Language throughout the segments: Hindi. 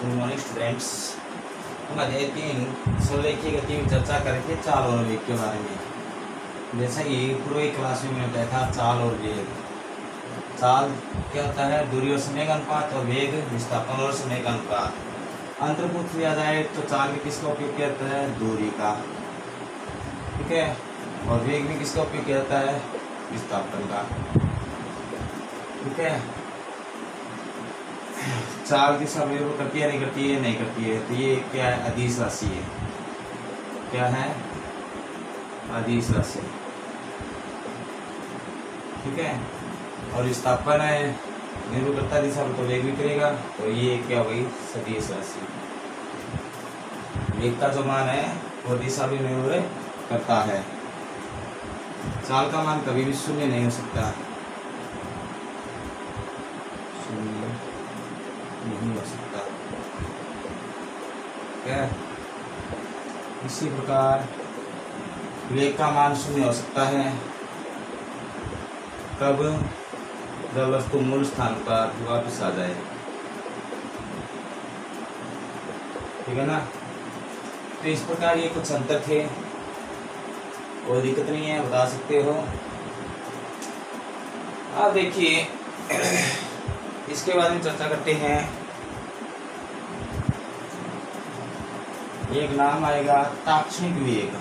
Good morning students. हम अध्याय 3 संरेखीय गति में चर्चा करेंगे चाल और वेग के बारे में। जैसा कि पूर्व क्लास में मैंने बताया था चाल और वेग। चाल क्या होता है? दूरी और समय का अनुपात, और वेग विस्थापन और समय का अनुपात। अंतर पूछ लिया जाए तो चाल में किसका उपयोग किया जाता है? दूरी का, ठीक है। और वेग में किसका उपयोग किया जाता है? विस्थापन का, ठीक है। चाल दिशा निर्भर करती है, नहीं करती है? नहीं करती है। तो ये क्या है? अदिश राशि है। क्या है? अदिश राशि, ठीक है। और विस्थापन है निर्भर करता है दिशा पर, तो वेग भी करेगा। तो ये क्या हो गई? सदिश राशि। वेग का जो मान है वो दिशा भी निर्भर करता है। चाल का मान कभी भी शून्य नहीं हो सकता, शून्य नहीं हो सकता, क्या? इसी प्रकार वेग का मान शून्य हो सकता है कब? जब वस्तु मूल स्थान पर वापस आ जाए, ठीक है ना। तो इस प्रकार ये कुछ अंतर थे, कोई दिक्कत नहीं है, बता सकते हो। अब देखिए इसके बारे में चर्चा करते हैं। एक नाम आएगा ताक्षणिक वेग।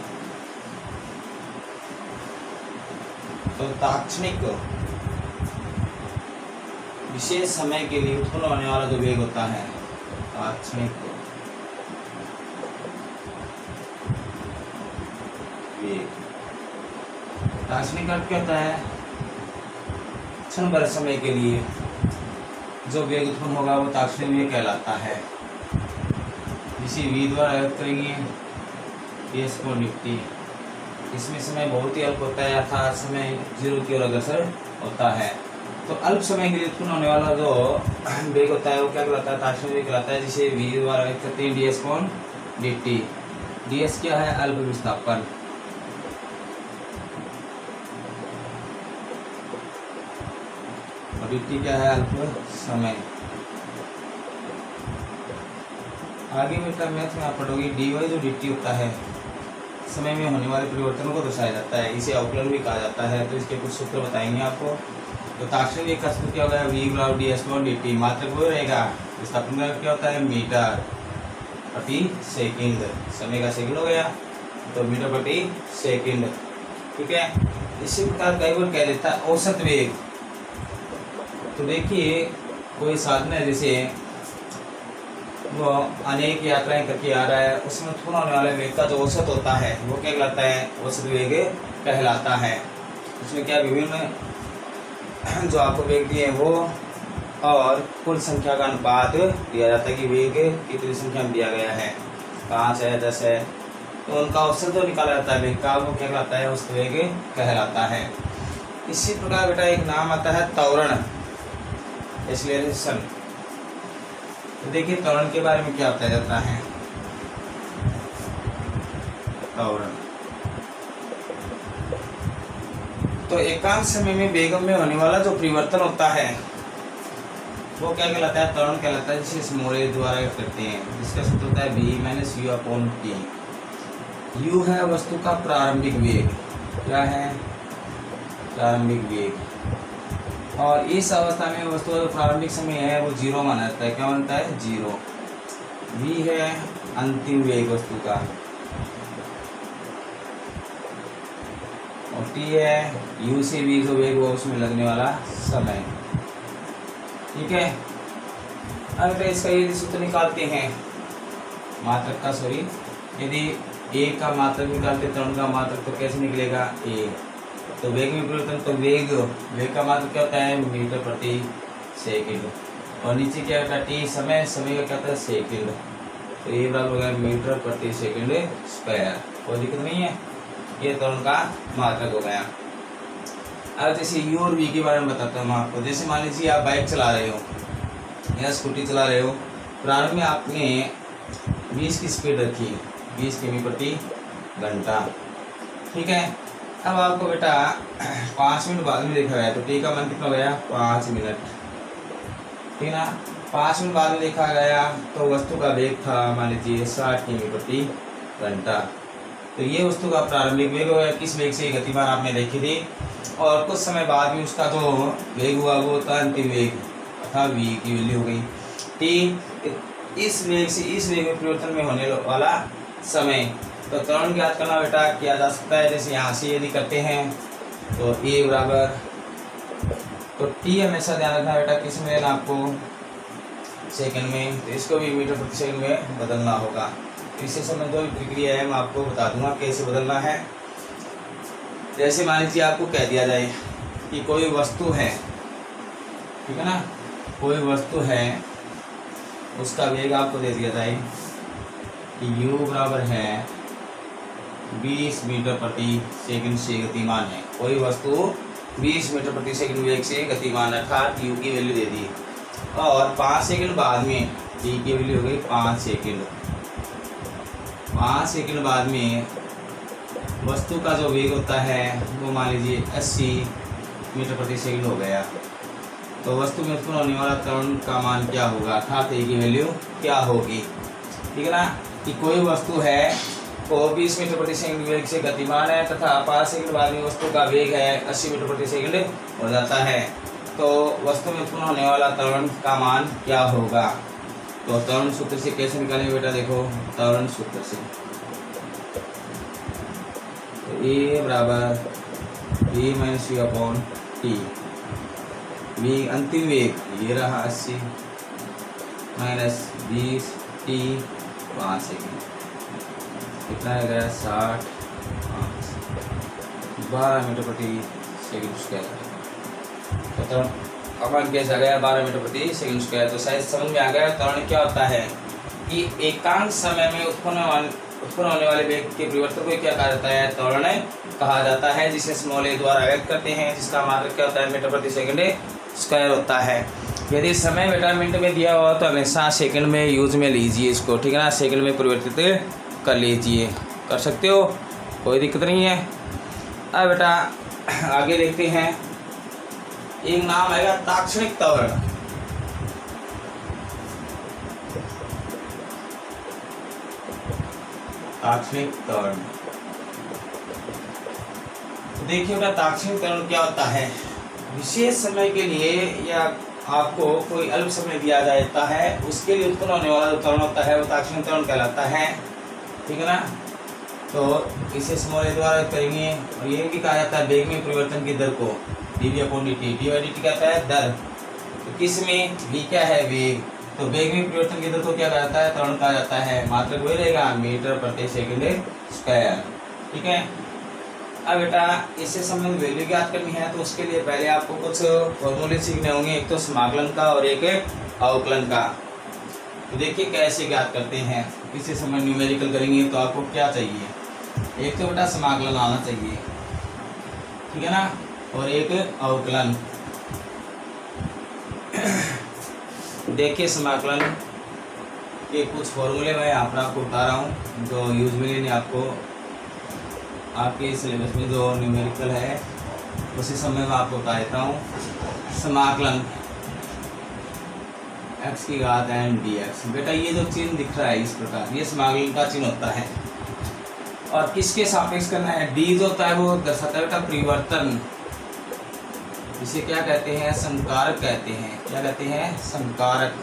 तो ताक्षणिक विशेष समय के लिए उत्पन्न होने वाला जो वेग होता है, ताक्षणिक वेग। ताक्षणिक अर्थ क्या होता है? क्षण भर समय के लिए जो वेग उत्पन्न होगा वो ताक्षणिक वेग कहलाता है। इसी v द्वारा व्यक्त करेंगे ds/dt। इसमें समय बहुत ही अल्प होता है, अर्थात समय 0 की ओर अग्रसर होता है। तो अल्प समय के लिए उत्पन्न होने वाला जो वेग होता है वो क्या कहलाता है? ताक्षणिक वेग कहलाता है, जिसे v द्वारा व्यक्त करते हैं ds/dt। ds क्या है? अल्प विस्थापन। और dt क्या है? अल्प समय। आगे बेटा मैथ में आप पढ़ोगे dy जो dt होता है समय में होने वाले परिवर्तनों को दर्शाया जाता है, इसे अवकलन भी कहा जाता है। तो इसके कुछ सूत्र बताएंगे आपको। तो ताक्षणिक वेग का सूत्र क्या होगा? v ds/dt। मात्रक वो रहेगा। विस्थापन का क्या होता है? मीटर प्रति सेकंड। समय का सेकंड हो गया तो मीटर प्रति सेकंड, ठीक है। इसी प्रकार कई बार कह देता है औसत वेग। तो देखिए कोई साधन है, जैसे वो अनेक यात्राएं करके आ रहा है, उसमें उत्पन्न होने वाले वेग का जो औसत होता है वो क्या कहलाता है? औसत वेग कहलाता है। उसमें क्या विभिन्न जो आपको वेग दिए वो और कुल संख्या का अनुपात दिया जाता है कि वेग कितनी संख्या में दिया गया है, 5 है, 10 है। तो उनका औसत जो निकाला जाता है वेग का वो क्या कहलाता है? औसत वेग कहलाता है। इसी प्रकार बेटा एक नाम आता है त्वरण, एक्सीलरेशन। तो देखिए त्वरण के बारे में क्या बताया जाता है। त्वरण तो एकांक समय में वेग में होने वाला जो परिवर्तन होता है वो क्या कहलाता है? त्वरण कहलाता है, जिसे मोरे द्वारा करते हैं। जिसका सूत्र होता है v - u/t। u है वस्तु का प्रारंभिक वेग। क्या है? प्रारंभिक वेग। और इस अवस्था में वस्तु का जो प्रारंभिक समय है वो 0 माना जाता है। क्या मानता है? 0। v है अंतिम वेग वस्तु का, और t है u से v जो वेग वो उसमें लगने वाला समय, ठीक है। अब इसका यदि सूत्र निकालते हैं मात्रक का, सॉरी, यदि a का मात्रक निकालते त्वरण का मात्रक तो कैसे निकलेगा? a। तो वेग में परिवर्तन, तो वेग का मात्रक क्या होता है? मीटर प्रति सेकंड। और नीचे क्या होता है? t समय, समय का क्या होता है? सेकंड। तो ये बराबर हो गया मीटर प्रति सेकंड स्क्वायर। कोई दिक्कत नहीं है, ये त्वरण का मात्रक हो गया। अब जैसे u और v के बारे में बताता हूँ आपको। जैसे मान लीजिए आप बाइक चला रहे हो या स्कूटी चला रहे हो, प्रारंभ में आपने 20 की स्पीड रखी, 20 किमी प्रति घंटा, ठीक है। अब आपको बेटा 5 मिनट बाद में देखा गया तो टी का मान कितना हो गया? 5 मिनट, ठीक है ना। 5 मिनट बाद में देखा गया तो वस्तु का वेग था मान लीजिए 60 किमी प्रति घंटा। तो ये वस्तु का प्रारंभिक वेग हो, किस वेग से गतिमान आपने देखी थी, और कुछ समय बाद में उसका जो वेग हुआ वो था अंतिम वेग अर्थात v की वैल्यू हो गई t। इस वेग से इस वेग में परिवर्तन में होने वाला समय, तो त्वरण ज्ञात करना बेटा किया जा सकता है। जैसे यहाँ से यदि करते हैं तो a बराबर, तो t हमेशा ध्यान रखना बेटा किस में लेना आपको, सेकंड में, तो इसको भी मीटर प्रति सेकंड में बदलना होगा। इससे संबंधित जो भी प्रक्रिया है मैं आपको बता दूंगा कैसे बदलना है। जैसे मान लीजिए आपको कह दिया जाए कि कोई वस्तु है, ठीक है ना, कोई वस्तु है उसका वेग आपको दे दिया जाए कि u बराबर है 20 मीटर प्रति सेकंड से गतिमान है। कोई वस्तु 20 मीटर प्रति सेकंड वेग से गतिमान अर्थात u की वैल्यू दे दी, और 5 सेकंड बाद में t की वैल्यू हो गई 5 सेकंड। 5 सेकंड बाद में वस्तु का जो वेग होता है वो मान लीजिए 80 मीटर प्रति सेकंड हो गया। तो वस्तु में उत्पन्न होने वाला त्वरण का मान क्या होगा अर्थात a की वैल्यू क्या होगी, ठीक है ना, कि कोई वस्तु है वो 20 मीटर प्रति सेकंड वेग से गतिमान है तथा 5 सेकंड बाद में वस्तु का वेग है 80 मीटर प्रति सेकंड हो जाता है। तो वस्तु में उत्पन्न होने वाला त्वरण का मान क्या होगा। तो त्वरण सूत्र से कैसे निकालेंगे बेटा, देखो त्वरण सूत्र से, तो a बराबर v minus u upon T, v अंतिम वेग ये रहा 80 माइनस 20 t 5 सेकंड, कितना आ गया 60 12 मीटर प्रति सेकंड स्क्वायर। तो अपन कैसे आ गया 12 मीटर प्रति सेकंड स्क्वायर। तो शायद समझ में आ गया त्वरण क्या होता है कि एकांक समय में उत्पन्न होने वाले वेग के परिवर्तन को क्या कहा जाता है, त्वरण कहा जाता है, जिसे स्मॉल a द्वारा व्यक्त करते हैं, जिसका मात्रक क्या होता है मीटर प्रति सेकंड स्क्वायर होता है। यदि समय बेटा मिनट में दिया हुआ तो हमेशा सेकंड में यूज में लीजिए इसको, ठीक है ना, सेकंड में परिवर्तित कर लीजिए, कर सकते हो, कोई दिक्कत नहीं है। अब बेटा आगे देखते हैं, एक नाम आएगा ताक्षणिक त्वरण। ताक्षणिक त्वरण, देखिए बेटा ताक्षणिक त्वरण क्या होता है, विशेष समय के लिए या आपको कोई अल्प समय दिया जाता है उसके लिए उत्पन्न होने वाला जो त्वरण होता है वो ताक्षणिक त्वरण कहलाता है, ठीक है ना। तो इसे स्मॉल a द्वारा करेंगे, और ये भी कहा जाता है वेग में परिवर्तन की दर को dv अपॉन dt, dy/dt कहता है दर, तो किस में v क्या है वेग, तो वेग में परिवर्तन की दर को क्या कहा जाता है, त्वरण कहा जाता है, मात्रक वही रहेगा मीटर प्रति सेकंड स्क्वायर, ठीक है। अब बेटा इससे संबंधित वैल्यू ज्ञात करनी है तो उसके लिए पहले आपको कुछ फॉर्मूले सीखने होंगे, एक तो समाकलन का और एक अवकलन का। तो देखिए कैसे ज्ञात करते हैं, इससे समय न्यूमेरिकल करेंगे तो आपको क्या चाहिए, एक तो बेटा समाकलन आना चाहिए, ठीक है ना, और एक अवकलन। देखिए समाकलन के कुछ फॉर्मूले मैं यहाँ पर आपको बता रहा हूँ जो यूजुअली नहीं आपको आपके सिलेबस में जो न्यूमेरिकल है उसी समय मैं आपको बता देता हूँ। समाकलन x की घात n dx, बेटा ये जो चिन्ह दिख रहा है इस प्रकार, ये समाकलन का चिन्ह होता है, और किसके सापेक्ष करना है, d जो होता है वो दर्शाता है बेटा परिवर्तन, इसे क्या कहते हैं, संकारक कहते हैं, क्या कहते हैं, संकारक,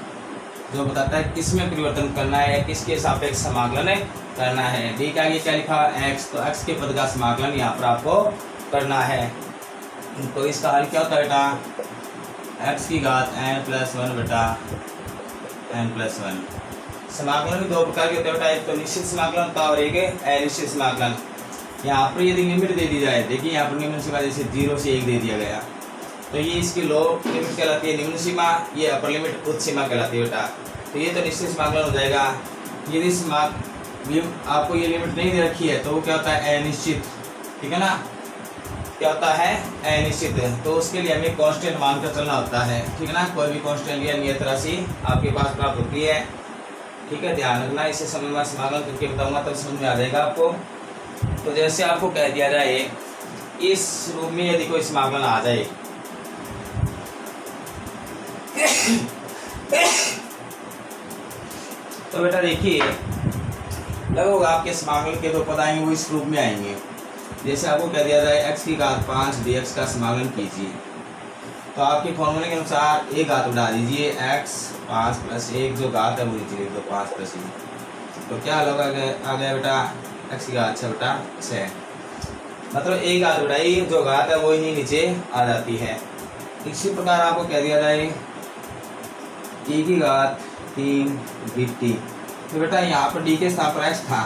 जो बताता है किस में परिवर्तन करना है, किसके सापेक्ष समाकलन करना है। डी के आगे क्या लिखा, x, तो x के पद का समाकलन यहाँ पर आपको करना है। तो इसका हल क्या होता है बेटा, x की घात n+1 बेटा n+1। समाकलन भी दो प्रकार के होते हैं बेटा, एक तो निश्चित समाकलन होता है और एक अनिश्चित समाकलन। यहाँ पर यदि लिमिट दे दी जाए, देखिए यहाँ पर निम्न सीमा जैसे 0 से 1 दे दिया गया, तो ये इसकी लो लिमिट कहलाती है निम्न सीमा, ये अपर लिमिट उच्च सीमा कहलाती है बेटा। तो ये तो निश्चित समाकलन हो जाएगा। यदि आपको ये लिमिट नहीं दे रखी है तो वो क्या होता है, अनिश्चित, ठीक है ना, क्या होता है, अनिश्चित। तो उसके लिए हमें कांस्टेंट मानकर चलना होता है, ठीक है ना, कोई भी कांस्टेंट या नियत राशि आपके पास प्राप्त होती है, ठीक है, ध्यान रखना। इसे समय में समाकलन करके बताऊंगा तब समझ में आ जाएगा आपको। तो जैसे आपको कह दिया जाए इस रूप में यदि कोई समाकलन आ जाए तो बेटा देखिए लगभग आपके समाकलन के जो पद आएंगे वो इस रूप में आएंगे। जैसे आपको कह दिया जाए x की घात 5 dx का समाकलन कीजिए, तो आपके फॉर्मूले के अनुसार एक घात उड़ा दीजिए, x 5 + 1 जो घात है वो नीचे लिख दो 5 + 1, तो क्या होगा आ गया बेटा x की घात 6/6। मतलब एक घात उड़ाई जो घात है वो ही नीचे आ जाती है। इसी प्रकार आपको कह दिया जाए e की घात 3 dt, तो बेटा यहाँ पर d के स्थान पर x था,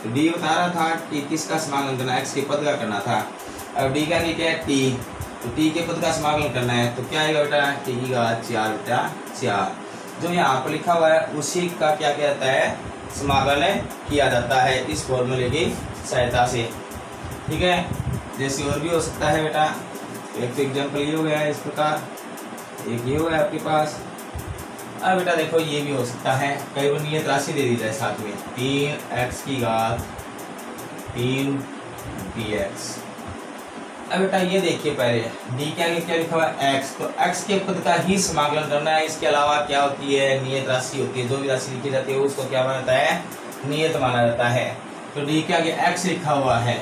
तो d बता रहा था कि किसका समाकलन करना है, x के पद का करना था। अब d का नीचे है t, तो t के पद का समाकलन करना है, तो क्या आएगा बेटा t की घात 4/4। जो यहाँ पर लिखा हुआ है उसी का क्या कहता है समाकलन किया जाता है इस फॉर्मूले की सहायता से। ठीक है, जैसे और भी हो सकता है बेटा। एक तो एग्जाम्पल ये हो गया है इस प्रकार, एक ये हो गया आपके पास। अब बेटा देखो ये भी हो सकता है, कई बार नियत राशि दे दी जाए साथ में 3x की घात 3 dx। अब बेटा ये देखिए पहले d के आगे क्या लिखा हुआ है x, तो x के पद का ही समाकलन करना है। इसके अलावा क्या होती है नियत राशि होती है, जो भी राशि लिखी जाती है उसको क्या माना जाता है नियत माना जाता है। तो d के आगे x लिखा हुआ है,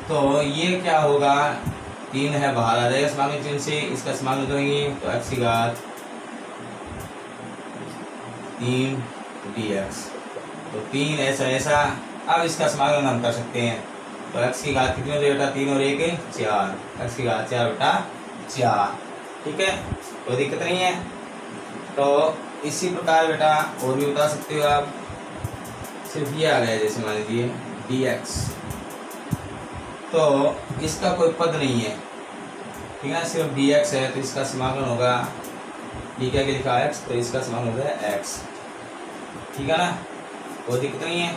तो ये क्या होगा 3 है बाहर आ जाएगा समाकलन चिन्ह से, इसका समाकलन करेंगे तो x की घात 3 dx, तो 3 ऐसा। अब इसका समाकलन हम कर सकते हैं, तो x की घात कितनी हो जाएगी बेटा 3 और 1 4, x की घात 4/4। ठीक है, कोई दिक्कत नहीं है। तो इसी प्रकार बेटा और भी बता सकते हो आप। सिर्फ ये आ गया जैसे मान लीजिए dx, तो इसका कोई पद नहीं है, ठीक है, सिर्फ dx है, तो इसका समाकलन होगा d क्या लिखा है x, तो इसका समाकलन होगा x। ठीक है ना, कोई दिक्कत नहीं है।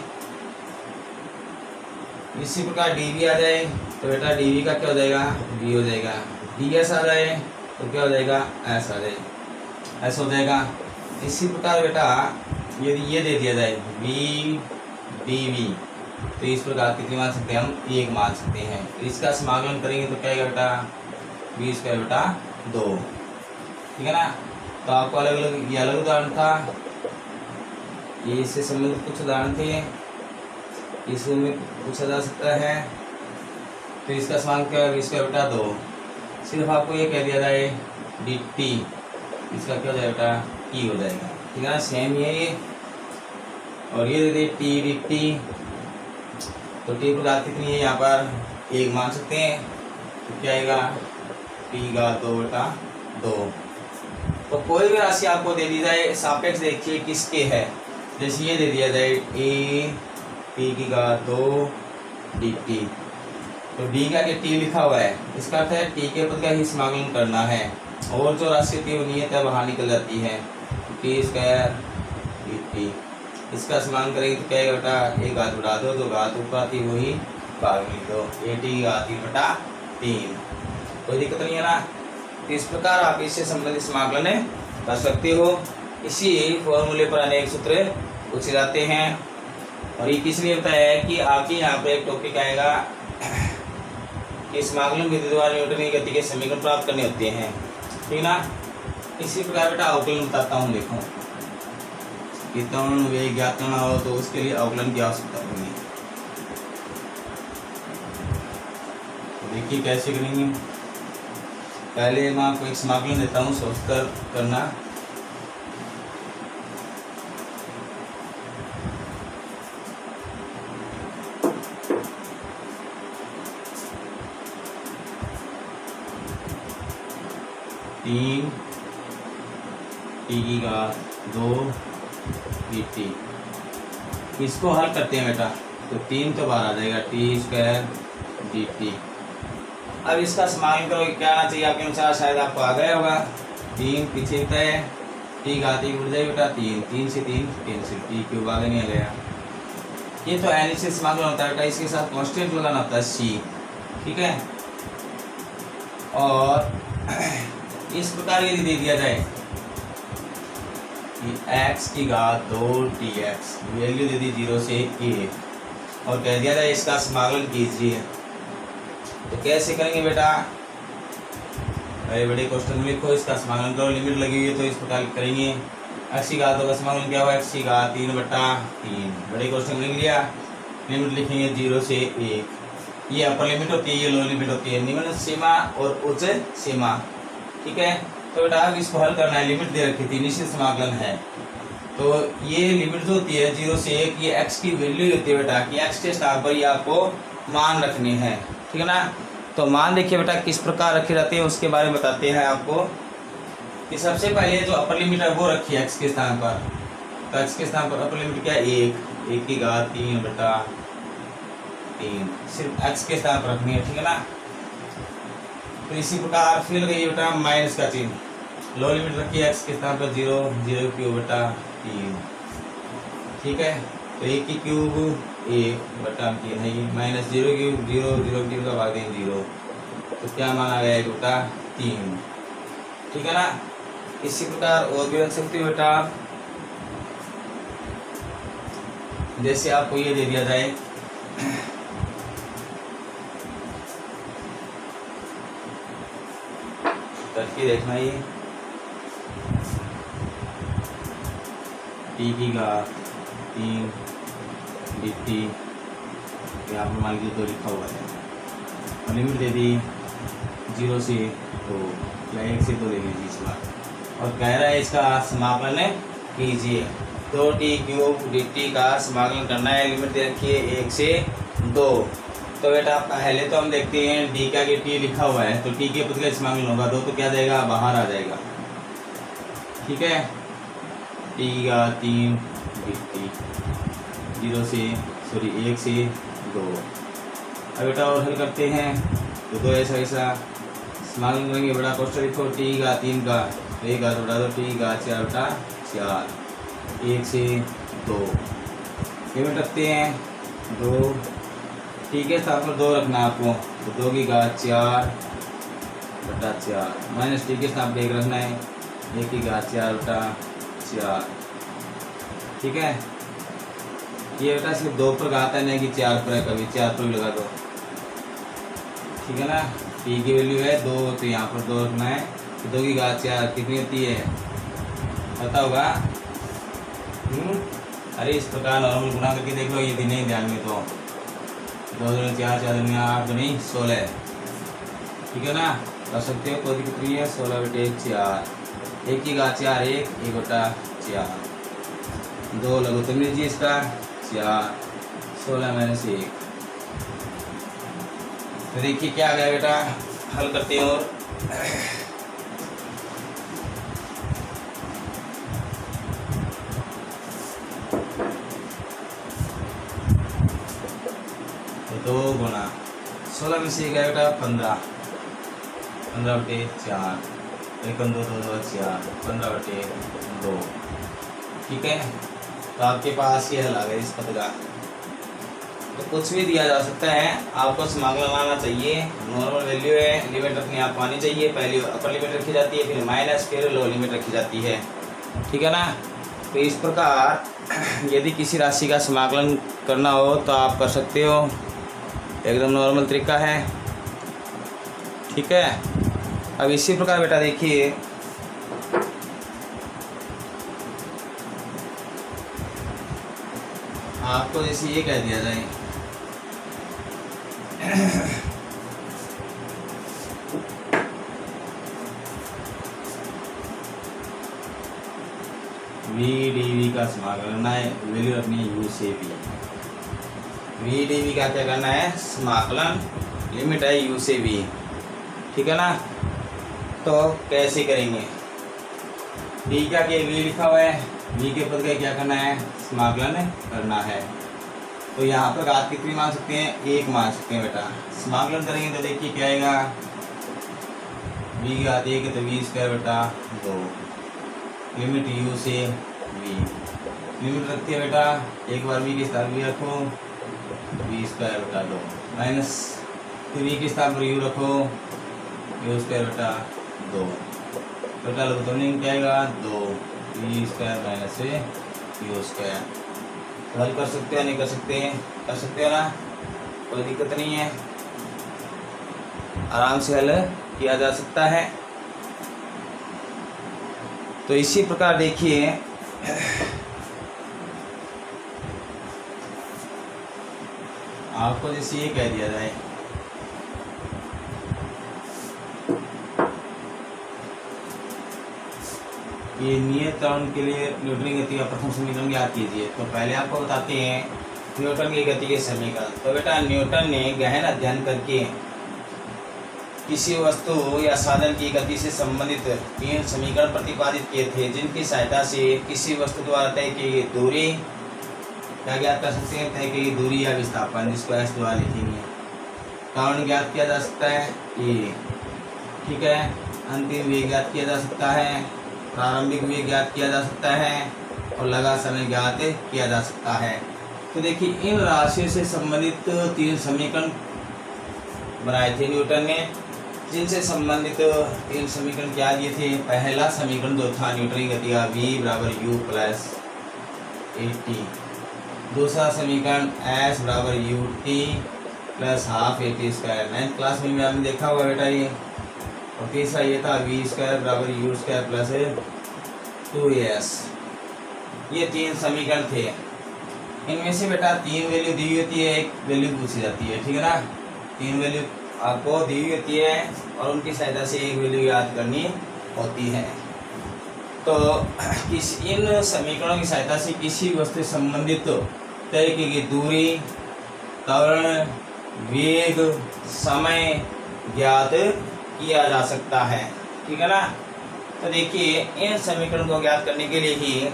इसी प्रकार dv आ जाए तो बेटा dv का क्या हो जाएगा v हो जाएगा, ds आ जाए तो क्या हो जाएगा s आ जाए, s हो जाएगा। इसी प्रकार बेटा यदि ये दे दिया जाए v dv, तो इस प्रकार कितनी मान सकते हैं हम 1 मान सकते हैं। इसका समाकलन करेंगे तो क्या आएगा बेटा v² बेटा 2। ठीक है ना, तो आपको अलग अलग ये अलग उदाहरण था, ये इससे संबंधित कुछ उदाहरण थे, इसमें पूछा जा सकता है। तो इसका समान क्या है v² बेटा 2। सिर्फ आपको ये कह दिया जाए dt, इसका क्या हो जाएगा बेटा t हो जाएगा। ठीक है ना, सेम ये और ये दे दे t dt, तो t प्रकार कितनी है यहाँ पर 1 मान सकते हैं, तो क्या आएगा t का 2/2। तो कोई भी राशि आपको दे दी जाए, सापेक्ष देखिए किसके है, जैसे ये दे दिया जाए a t की घात 2 dt, तो d का के t लिखा हुआ है, इसका अर्थ है t के पद का ही समाकलन करना है, और जो राशि होती है वो नियत है बाहर निकल जाती है, t² dt। इसका समाकलन करेंगे तो क्या है बेटा एक घात उड़ा दो, जो घात ऊपर आती है वही भाग में लिख दो, a t की घात 3/3। कोई दिक्कत नहीं है ना। तो इस प्रकार आप इससे संबंधित समाकलन कर सकते हो। इसी फॉर्मूले पर अनेक सूत्र पूछे जाते हैं, और ये किसलिए बताया है कि आपके यहाँ पर एक टॉपिक आएगा कि समाकलन विधि द्वारा न्यूटन की गति के समीकरण प्राप्त करने होते हैं। ठीक ना, इसी प्रकार बेटा अवकलन बताता हूँ। देखो कि त्वरण वेग ज्ञात करना हो तो उसके लिए अवकलन की आवश्यकता होगी। तो देखिए कैसे करेंगे। पहले मैं आपको एक समाकलन देता हूँ, सोचकर करना। तीन टी की घात 2 dt, इसको हल करते हैं बेटा, तो 3 तो बाहर आ जाएगा t² dt। अब इसका समाकलन करो, क्या आना चाहिए आपके अनुसार, शायद आपको आ गया होगा। 3 पीछे है, t घात 1 उड़ जाए बेटा 3 से 3 कैंसिल, t³ आगे नहीं आ गया। ये तो n से समाकलन होता है बेटा, इसके साथ कांस्टेंट लगाना होता है c। ठीक है, और इस प्रकार यदि दे दिया जाए कि x की घात 2 dx, वैल्यू दे दी 0 से a, और कह दिया जाए इसका समाकलन कीजिए, तो कैसे करेंगे बेटा। बड़े बड़े क्वेश्चन में लिखो, इसका समाकलन करो, लिमिट लगी हुई है तो इस प्रकार करेंगे। एक्स की घात होगा समाकलन क्या हुआ, एक्स की घात 3/3। बड़े क्वेश्चन लिख लिया। लिमिट लिखेंगे 0 से 1। ये अपर लिमिट होती है, ये लोअर लिमिट होती है, निम्न सीमा और उच्च सीमा। ठीक है, तो बेटा अब इसको हल करना है। लिमिट दे रखी थी, निश्चित समाकलन है, तो ये लिमिट जो होती है 0 से 1, ये x की वैल्यू होती है बेटा कि x के स्थान पर ये आपको मान रखनी है। ठीक है ना, तो मान देखिए बेटा किस प्रकार रखी जाती है उसके बारे में बताते हैं आपको। कि सबसे पहले जो अपर लिमिट है वो रखी है x के स्थान पर, तो x के स्थान पर अपर लिमिट क्या है 1 की घात 3/3, सिर्फ x के स्थान पर रखनी है। ठीक है ना, तो इसी प्रकार फिर गई बेटा माइनस का चिन्ह, लो लिमिट रखी है x के स्थान पर 0/3। ठीक है, तो 1 की क्यूब 1/3 है, माइनस 0 क्यूब 0 का भाग दें 0, तो क्या मान आ गया बेटा 3। ठीक है ना, इसी प्रकार और भी रख सकते हो बेटा, जैसे आपको ये दे दिया जाए करके देखना, ये टी की घात 3 dt, यहाँ पर मान लीजिए 2 लिखा हुआ है, और लिमिट दे दी 0 से 2 या 1 से 2 ले लीजिए इस बार, और कह रहा है इसका समाकलन कीजिए। 2t³ dt का समाकलन करना है। लिमिट दे रखी है 1 से 2। तो बेटा पहले तो हम देखते हैं डी का कि टी लिखा हुआ है, तो टी के पद का समाकलन होगा 2, तो क्या जाएगा बाहर आ जाएगा। ठीक है, टी का 3 dt 1 से 2। अब बेटा और हल करते हैं, तो 2 ऐसा समाकलन करेंगे। बड़ा क्वेश्चन लिखो, टी का 3 का 1 घात बढ़ा दो, टी का 4/4, 1 से 2। लिमिट रखते हैं 2, टी के स्थान पर 2 रखना है आपको, तो 2 की घात 4/4, माइनस टी के स्थान पर 1 रखना है, 1 की घात 4/4। ठीक है, ये बेटा सिर्फ 2 पर घात है, नहीं कि 4 पर है, कभी 4 पर भी लगा दो। ठीक है ना, टी की वैल्यू है 2, तो यहाँ पर 2 रखना है, तो 2 की घात 4 कितनी होती है पता होगा। अरे इस प्रकार नॉर्मल गुणा करके देख लो, ये दिन नहीं ध्यान में, तो 2 दूनी 4, 4 दूनी 8 दूनी 16। ठीक है ना, कर सकते हो, कोई दिक्कत नहीं है। 16/4, 1 की घात 4 1/4, 2 लघुत्तम लीजिए इसका 4, 16 - 1। तो देखिए क्या आ गया बेटा, हल करते हैं। और तो 2 गुना 16 में से गया बेटा 15, 15/4, 1 2 2 2 4, 15/2। ठीक है, तो आपके पास ये हल आ गया इस पद का। तो कुछ भी दिया जा सकता है, आपको समाकलन आना चाहिए। नॉर्मल वैल्यू है, लिमिट अपने आप आनी चाहिए। पहले अपर लिमिट रखी जाती है, फिर माइनस, फिर लो लिमिट रखी जाती है। ठीक है ना, तो इस प्रकार यदि किसी राशि का समाकलन करना हो तो आप कर सकते हो, एकदम नॉर्मल तरीका है। ठीक है, अब इसी प्रकार बेटा देखिए, आपको जैसे ये कह दिया जाए VdV का समाकलन करना है, वैल्यू रखनी है u से v। VdV का क्या करना है समाकलन, लिमिट है u से v। ठीक है ना, तो कैसे करेंगे, d का के v लिखा हुआ है, v के पद का क्या करना है समाकलन करना है। तो यहाँ पर घात कितनी मान सकते हैं, 1 मान सकते हैं बेटा। समाकलन करेंगे तो देखिए क्या आएगा, v की घात 1 है तो v²/2, लिमिट u से v। लिमिट रखती है बेटा, एक बार v के स्थान v रखो, v²/2, माइनस फिर v के स्थान पर u रखो, u²/2। बेटा लघुत्तम क्या आएगा 2, v² - u²। हल कर सकते हैं, नहीं कर सकते हैं, कर सकते हो ना, कोई दिक्कत नहीं है, आराम से हल किया जा सकता है। तो इसी प्रकार देखिए आपको जैसे ये कह दिया जाए ये नियत त्वरण के लिए न्यूटन की गति का प्रथम समीकरण ज्ञात कीजिए। तो पहले आपको बताते हैं न्यूटन की गति के समीकरण। तो बेटा न्यूटन ने गहन अध्ययन करके किसी वस्तु या साधन की गति से संबंधित 3 समीकरण प्रतिपादित किए थे, जिनकी सहायता से किसी वस्तु द्वारा तय की गई दूरी क्या ज्ञात कर सकते हैं, तय की गई दूरी या विस्थापन, जिसको एस द्वारा लिखेंगे। त्वरण ज्ञात किया जा सकता है ये, ठीक है। अंतिम वेग ज्ञात किया जा सकता है, प्रारंभिक वेग ज्ञात किया जा सकता है और लगा समय ज्ञात किया जा सकता है। तो देखिए इन राशियों से संबंधित 3 समीकरण बनाए थे न्यूटन ने, जिनसे संबंधित 3 समीकरण क्या दिए थे। पहला समीकरण जो था न्यूटन की गति का v बराबर u प्लस at, दूसरा समीकरण s बराबर ut plus half at square, 9th class में आपने देखा होगा बेटा ये। और तीसरा ये था v स्क्वायर बराबर u स्क्वायर प्लस 2as। ये 3 समीकरण थे। इनमें से बेटा 3 वैल्यू दी होती है, एक वैल्यू पूछी जाती है, ठीक है ना। 3 वैल्यू आपको दी होती है और उनकी सहायता से एक वैल्यू याद करनी होती है। तो इन समीकरणों की सहायता से किसी वस्तु से संबंधित तय की गई दूरी, त्वरण, वेग, समय ज्ञात किया जा सकता है, ठीक है ना। तो देखिए इन समीकरण को ज्ञात करने के लिए ही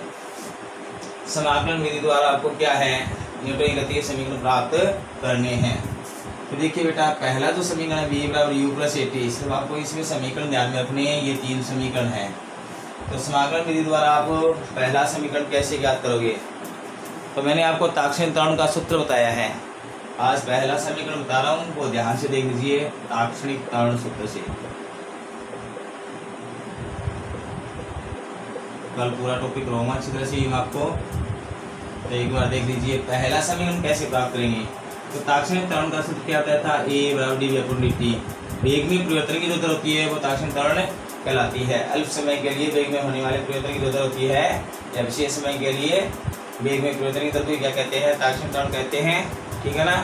समाकलन विधि द्वारा आपको क्या है, न्यूटन की गति के समीकरण प्राप्त करने हैं। तो देखिए बेटा पहला जो समीकरण है v बराबर u प्लस at, सिर्फ आपको इसमें समीकरण ध्यान में रखने हैं। ये 3 समीकरण हैं। तो समाकलन विधि द्वारा आप पहला समीकरण कैसे ज्ञात करोगे। तो मैंने आपको ताक्षणिक त्वरण का सूत्र बताया है। आज पहला समीकरण बता रहा हूँ, वो ध्यान से देख लीजिए ताक्षणिक त्वरण सूत्र से। कल पूरा टॉपिक रहूँगा अच्छी तरह से आपको, तो एक बार देख लीजिए पहला समीकरण कैसे प्राप्त करेंगे। तो ताक्षणिक त्वरण का सूत्र क्या होता था, a बराबर dv/dt। वेग में परिवर्तन की जो दर होती है वो ताक्षणिक त्वरण कहलाती है। अल्प समय के लिए वेग में होने वाले परिवर्तन की जो दर होती है, या विशेष समय के लिए वेग में परिवर्तन की दर को क्या कहते हैं, ताक्षणिक त्वरण कहते हैं, ठीक है ना।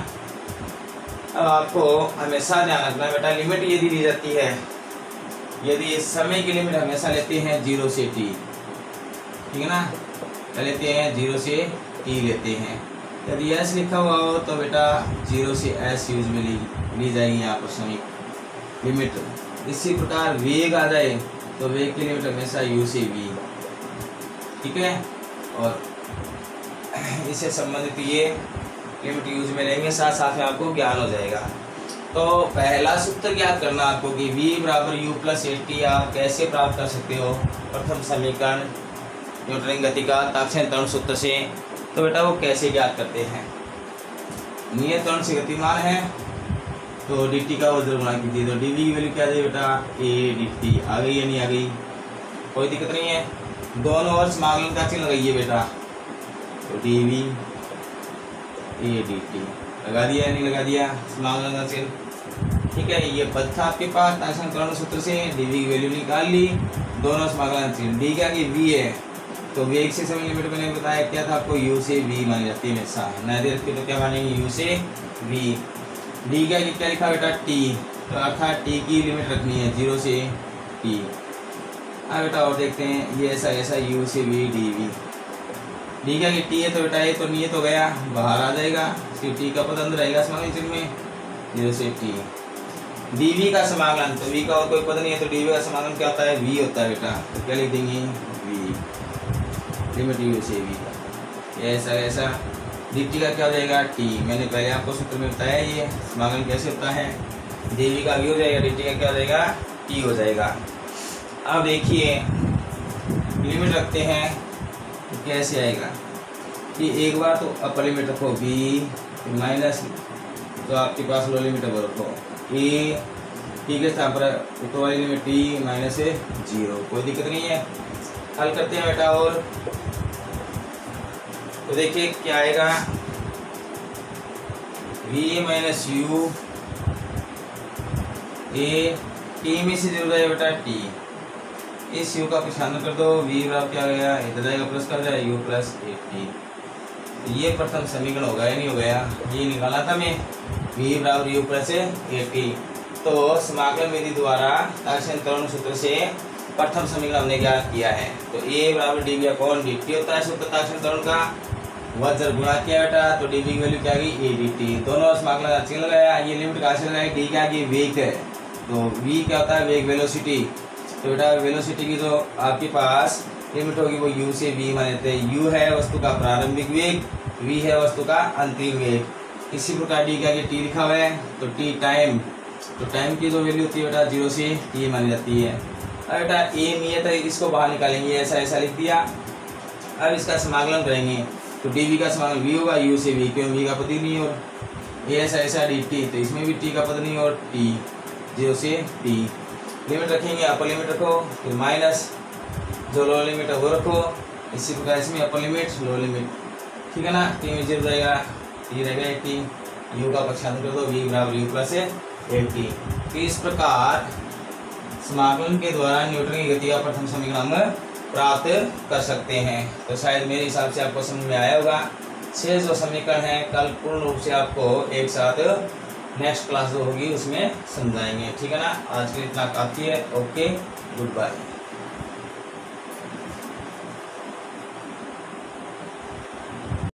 अब आपको हमेशा ध्यान रखना बेटा, लिमिट यदि दी जाती है, यदि समय की लिमिट हमेशा लेते हैं 0 से t, ठीक है ना, क्या लेते हैं 0 से t लेते हैं। यदि s लिखा हुआ हो तो बेटा 0 से s यूज में ली जाएगी यहाँ पर समय लिमिट। इसी प्रकार वेग आ जाए तो वेग की लिमिट हमेशा u से v, ठीक है। और इससे संबंधित ये लिमिट यूज में लेंगे, साथ साथ में आपको ज्ञान हो जाएगा। तो पहला सूत्र ज्ञात करना आपको कि v बराबर u प्लस at आप कैसे प्राप्त कर सकते हो। प्रथम समीकरण न्यूटन की गति का ताक्षणिक त्वरण सूत्र से। तो बेटा वो कैसे ज्ञात करते हैं। नियत त्वरण से गतिमान है तो dt का वर्ग गुणा कीजिए। तो dv की वैल्यू क्या आ जाएगी बेटा, a dt। आ गई या नहीं आ गई, कोई दिक्कत नहीं है। दोनों ओर समाकलन का चिन्ह लगाइए बेटा। तो dv a dt लगा दिया या नहीं लगा दिया समाकलन का चिन्ह, ठीक है। ये पद था आपके पास ताक्षणिक त्वरण सूत्र से, dv की वैल्यू निकाल ली, दोनों समाकलन का चिन्ह। d क्या कि v है, तो वेग से समय लिमिट मैंने बताया क्या था आपको, u से v मानी जाती है हमेशा। नदी रखी तो क्या मानेंगे, u से v। d क्या लिखा बेटा t, तो अर्थात t की लिमिट रखनी है 0 से t। अब बेटा और देखते हैं, ये ऐसा u से v dv। d क्या कि t है तो बेटा ये तो नियत हो गया, बाहर आ जाएगा, फिर t का पद अंदर रहेगा समाकलन चिन्ह में 0 से t। dv का समाकलन, तो v का और कोई पद नहीं है तो dv का समाकलन क्या होता है, v होता है बेटा। तो क्या लिख देंगे, v लिमिट u से v का। ऐसा dt का क्या हो जाएगा, t। मैंने पहले आपको सूत्र में बताया ये समाकलन कैसे होता है। dv का v हो जाएगा, dt का क्या हो जाएगा, t हो जाएगा। अब देखिए लिमिट रखते हैं तो कैसे आएगा कि एक बार तो अपर लिमिट रखो v माइनस, तो आपके पास लो लिमिट अब रखो a, t के स्थान पर ऊपर वाली लिमिट t माइनस 0, कोई दिक्कत नहीं है। हल करते हैं बेटा और तो देखिए क्या आएगा, v minus u a, t में से 0 जाए बेटा t, इस u का प्रतिस्थापन कर दो, v बराबर क्या हो गया, इधर जाएगा प्लस कर जाए u प्लस 80। ये प्रथम समीकरण हो गया, नहीं हो गया, ये निकाला था मैं v बराबर u प्लस 80। तो समाकलन विधि द्वारा तार्किक त्वरण सूत्र से प्रथम समीकरण हमने क्या किया है, तो a बराबर dv अपॉन dt होता है सूत्र तार्किक त्वरण का, वज्र गुणा किया बेटा, तो dv की वैल्यू क्या आ गई a dt। दोनों समाकलन अच्छी लगाया, ये लिमिट कहाँ से लगाई, d क्या आ गई वेग है, तो v क्या होता है वेग वेलोसिटी। तो बेटा वेलोसिटी की जो आपके पास लिमिट होगी वो u से v मान लेते हैं, u है वस्तु का प्रारंभिक वेग, v है वस्तु का अंतिम वेग। इसी प्रकार d क्या आ गया t लिखा हुआ है, तो t टाइम, तो टाइम की जो वैल्यू होती है बेटा 0 से t मानी जाती है। अब बेटा a नियत है, इसको बाहर निकालेंगे, ऐसा ऐसा लिख दिया। अब इसका समाकलन करेंगे, तो dv का समाकलन v होगा u से v, क्यों v का पद ही नहीं, और a ऐसा ऐसा dt, तो इसमें भी t का पद नहीं, और t 0 से t। लिमिट रखेंगे, अपर लिमिट रखो, फिर माइनस जो लोअर लिमिट है वो रखो, इसी प्रकार इसमें अपर लिमिट लोअर लिमिट, ठीक है ना। t में 0 जाएगा, t रहेगा 80, u का प्रतिस्थापन कर दो, v बराबर u प्लस 80। तो इस प्रकार समाकलन के द्वारा न्यूटन की गति का प्रथम समीकरण हम प्राप्त कर सकते हैं। तो शायद मेरे हिसाब से आपको समझ में आया होगा। 6 जो समीकरण हैं कल पूर्ण रूप से आपको एक साथ नेक्स्ट क्लास जो होगी उसमें समझाएंगे, ठीक है ना। आज के लिए इतना काफ़ी है। Okay, good bye.